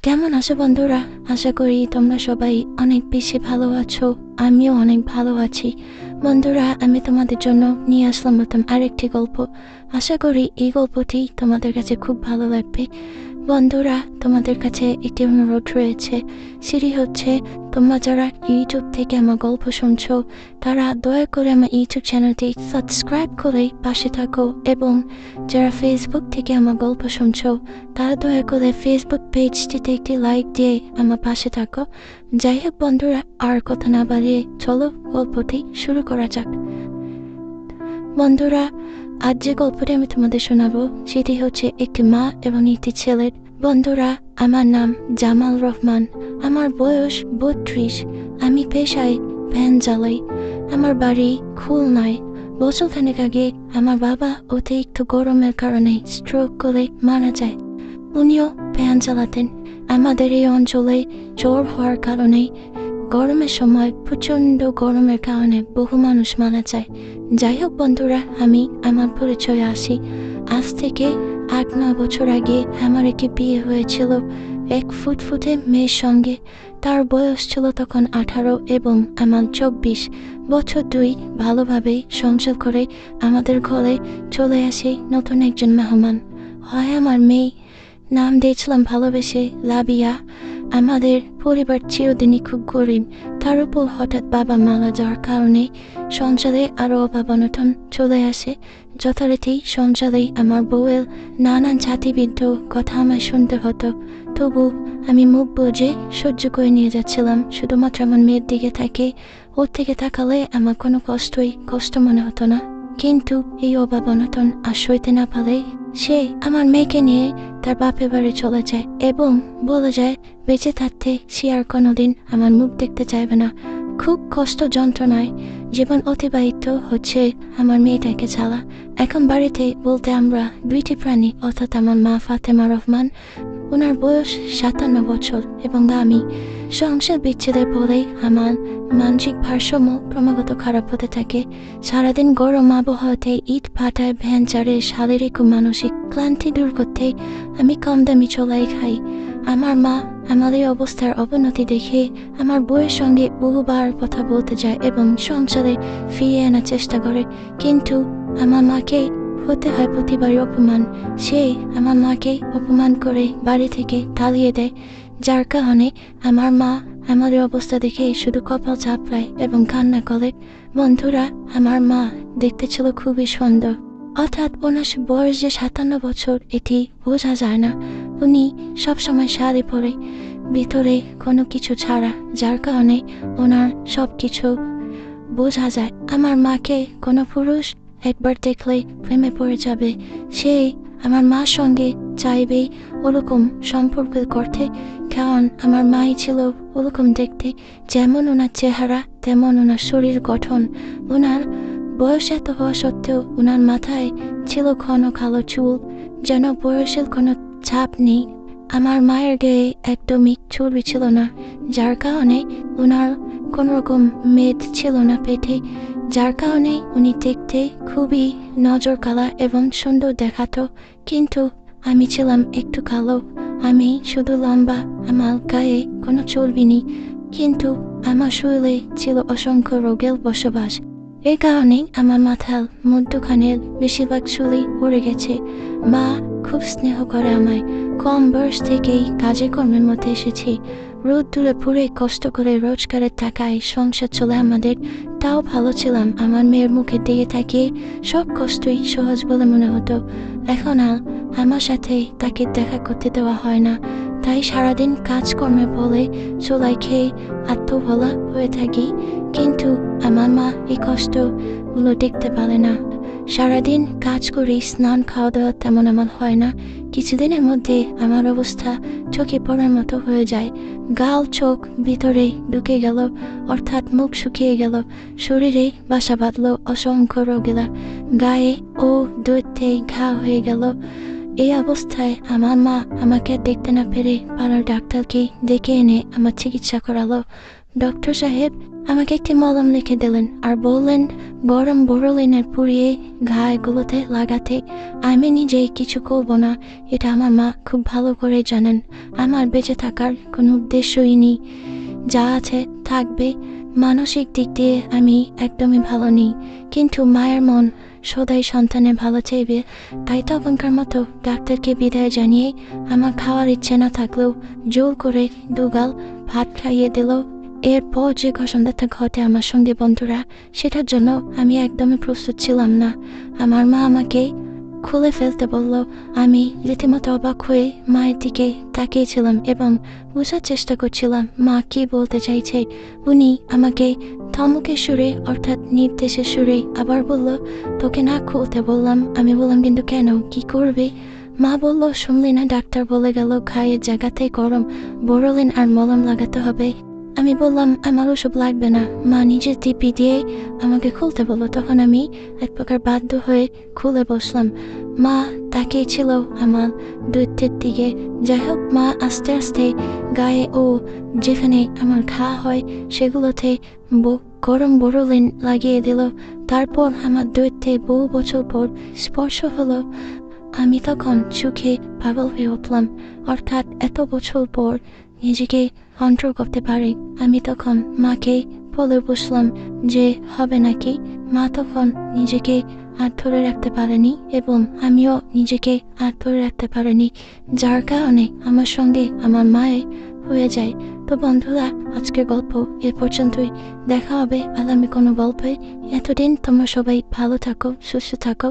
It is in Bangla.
কেমন আছো বন্ধুরা? আশা করি তোমরা সবাই অনেক বেশি ভালো আছো। আমিও অনেক ভালো আছি। বন্ধুরা, আমি তোমাদের জন্য নিয়ে আসলাম নতুন আরেকটি গল্প। আশা করি এই গল্পটি তোমাদের কাছে খুব ভালো লাগবে। বন্ধুরা, তোমাদের কাছে একটি অনুরোধ রয়েছে, সেটি হচ্ছে তোমরা যারা ইউটিউব থেকে আমার গল্প শুনছো তারা দয়া করে আমার ইউটিউব চ্যানেলটি সাবস্ক্রাইব করে পাশে থাকো, এবং যারা ফেসবুক থেকে আমার গল্প শুনছো তারা দয়া করে ফেসবুক পেজটিতে একটি লাইক দিয়ে আমার পাশে থাকো। যাই হোক বন্ধুরা, আর কথা না বাড়িয়ে চলো গল্পটি শুরু করা যাক। বন্ধুরা, আজ যে গল্পটি আমি তোমাদের শোনাবো সেটি হচ্ছে একটি মা এবং একটি ছেলের। বন্ধুরা, আমার নাম জামাল রহমান। আমার বয়স 32। আমি পেশায় ভ্যান চালাই। আমার বাড়ি খুলনায়। বছরখানেক আগে আমার বাবা অতিরিক্ত গরমের কারণে স্ট্রোক করে মারা যায়। উনিও ভ্যান চালাতেন। আমাদের এই অঞ্চলে জ্বর হওয়ার কারণে গরমের সময় প্রচন্ড গরমের কারণে বহু মানুষ মারা যায়। যাই হোক বন্ধুরা, আমি আমার পরিচয়ে আসি। আজ থেকে 8-9 বছর আগে আমার একটি বিয়ে হয়েছিল এক ফুটফুটে মেয়ের সঙ্গে। তার বয়স ছিল তখন 18 এবং আমার 24 বছর। দুই ভালোভাবে সংসার করে আমাদের ঘরে চলে আসে নতুন একজন মেহমান, হয় আমার মেয়ে। নাম দিয়েছিলাম ভালোবেসে লাবিয়া। আমাদের পরিবার চিরদিনই খুব গরিব। তার উপর হঠাৎ বাবা মারা যাওয়ার কারণে সংসারে আরো অভাব অনটন চলে আসে। যথারীতি সংসারে আমার বউয়ের নানান জাতিবিদ্ধ কথা আমায় শুনতে হতো। তবু আমি মুখ বুজে সহ্য করে নিয়ে যাচ্ছিলাম, শুধুমাত্র আমার মেয়ের দিকে থাকে। ওর দিকে তাকালে আমার কোনো কষ্ট মনে হতো না। কিন্তু এই অভাব অনটন আর সইতে না পারে সে আমার মেয়েকে নিয়ে তার বাপের বাড়ি চলে যায় এবং বলে যায় বেঁচে থাকতে সে আর কোনোদিন আমার মুখ দেখতে চাইবে না। খুব কষ্ট যন্ত্রণায় জীবন অতিবাহিত হচ্ছে আমার মেয়েটাকে ছাড়া। এখন বাড়িতে বলতে আমরা দুইটি প্রাণী, অর্থাৎ আমার মা ফাতেমা রহমান, ওনার বয়স 57 বছর, এবং আমি। সংসার বিচ্ছেদের পরে আমার মানসিক ভারসাম্য ক্রমাগত খারাপ হতে থাকে। সারাদিন গরম আবহাওয়াতে ইট ভাটায় ভ্যান চারে শারীরিক ও মানসিক ক্লান্তি দূর করতে আমি কম দামি চলাই খাই। আমার মা আমার এই অবস্থার অবনতি দেখে আমার বউয়ের সঙ্গে বহুবার কথা বলতে যায় এবং সংসারে ফিরিয়ে আনার চেষ্টা করে, কিন্তু আমার মাকে হতে হয় প্রতিবারই অপমান। সে আমার মাকে অপমান করে বাড়ি থেকে তাড়িয়ে দেয়, যার কারণে আমার মা আমাদের অবস্থা দেখে শুধু কপাল চাপড়ায় এবং কান্না করে। বন্ধুরা, আমার মা দেখতে ছিল খুবই সুন্দর, অর্থাৎ ওনার বয়স যে 57 বছর এটি বোঝা যায় না। উনি সবসময় শাড়ি পরে, ভিতরে কোনো কিছু ছাড়া, যার কারণে ওনার সবকিছু বোঝা যায়। আমার মাকে কোনো পুরুষ একবার দেখলে প্রেমে পড়ে যাবে। সে আমার মার সঙ্গে চাইবে ওরকম সম্পর্ক করতে, কারণ আমার মাই ছিল ওরকম দেখতে। যেমন ওনার চেহারা তেমন ওনার শরীর গঠন। ওনার বয়স এত হওয়া সত্ত্বেও ওনার মাথায় ছিল ঘন কালো চুল, যেন বয়সের কোনো ছাপ নেই। আমার মায়ের গায়ে একদমই চর্বি ছিল না, যার কারণে ওনার কোন রকম মেদ ছিল না পেটে, যার কারণে উনি দেখতে খুবই নজর কালা এবং সুন্দর দেখাতো। কিন্তু আমি ছিলাম একটু কালো, আমি শুধু লম্বা, আমার গায়ে কোনো চর্বি নেই, কিন্তু আমার শরীরে ছিল অসংখ্য রোগের বসবাস। এই কারণে আমার মাথার মধ্যখানের বেশিরভাগ চুলই পড়ে গেছে। মা খুব স্নেহ করে আমায়। কম বয়স থেকেই কাজে কর্মের মধ্যে এসেছি। রোদ দূরে পুরে কষ্ট করে রোজগারের টাকায় সংসার চলে আমাদের। তাও ভালো ছিলাম। আমার মেয়ের মুখের দিকে তাকিয়ে সব কষ্টই সহজ বলে মনে হতো। এখন আর আমার সাথে তাকে দেখা করতে দেওয়া হয় না, তাই সারাদিন কাজকর্মে বলে চোলাই খেয়ে আত্মভোলা হয়ে থাকি। কিন্তু আমার মা এই কষ্টগুলো দেখতে পারে না। সারাদিন কাজ করে স্নান খাওয়া দাওয়া তেমন আমার হয় না। কিছুদিনের মধ্যে আমার অবস্থা চোখে পড়ার মতো হয়ে যায়। গাল চোখ ভিতরে ঢুকে গেল, অর্থাৎ মুখ শুকিয়ে গেল, শরীরে বাসা বাঁধল অসংখ্য রোগেরা, গায়ে ও দৈত্যে ঘা হয়ে গেল। এই অবস্থায় আমার মা আমাকে দেখতে না পেরে পাড়ার ডাক্তারকে ডেকে এনে আমার চিকিৎসা করালো। ডক্টর সাহেব আমাকে একটি মলম লিখে দিলেন আর বললেন গরম বোরোলিনের পুড়িয়ে ঘায়েগুলোতে লাগাতে। আমি নিজেই কিছু করবো না, এটা আমার মা খুব ভালো করে জানেন। আমার বেঁচে থাকার কোনো উদ্দেশ্যই নেই, যা আছে থাকবে। মানসিক দিক দিয়ে আমি একদমই ভালো নেই, কিন্তু মায়ের মন সদাই সন্তানের ভালো চাইবে। তাই তখনকার মতো ডাক্তারকে বিদায় জানিয়ে আমার খাওয়ার ইচ্ছে না থাকলেও জোর করে দুগাল ভাত খাইয়ে দিল। এরপর যে ঘটনাটা ঘটে আমার সঙ্গে বন্ধুরা, সেটার জন্য আমি একদমই প্রস্তুত ছিলাম না। আমার মা আমাকে খুলে ফেলতে বলল। আমি রীতিমতো অবাক হয়ে মায়ের দিকে তাকিয়েছিলাম এবং বোঝার চেষ্টা করছিলাম মা কি বলতে চাইছে। উনি আমাকে ধমকের সুরে অর্থাৎ নির্দেশের সুরে আবার বলল, তোকে না খুলতে বললাম। আমি বললাম, কিন্তু কেন, কি করবে? মা বলল, শুনলি না, ডাক্তার বলে গেল ঘায়ের জায়গাতে গরম বোরোলিন আর মলম লাগাতে হবে। আমি বললাম, আমার ওসব লাগবে না। মা নিজের দিব্যি দিয়ে আমাকে খুলতে বলল। তখন আমি এক প্রকার বাধ্য হয়ে খুলে বসলাম। মা তাকিয়েছিল আমার দুধের দিকে। যাই হোক, মা আস্তে আস্তে গায়ে ও যেখানে আমার ঘা হয় সেগুলোতে গরম বোরোলিন লাগিয়ে দিল। তারপর আমার দৈত্যে বহু বছর পর স্পর্শ হলো। আমি তখন সুখে পাগল হয়ে উঠলাম, অর্থাৎ এত বছর পর নিজেকে কন্ট্রোল করতে পারি। আমি তখন মাকে বলে বসলাম যে হবে নাকি। মা তখন নিজেকে আর ধরে রাখতে পারেনি এবং আমিও নিজেকে আর ধরে রাখতে পারিনি, যার কারণে আমার সঙ্গে আমার মায়ের হয়ে যায়। তো বন্ধুরা, আজকের গল্প এ পর্যন্তই। দেখা হবে আগামী কোনো গল্পে। এতদিন তোমরা সবাই ভালো থাকো, সুস্থ থাকো।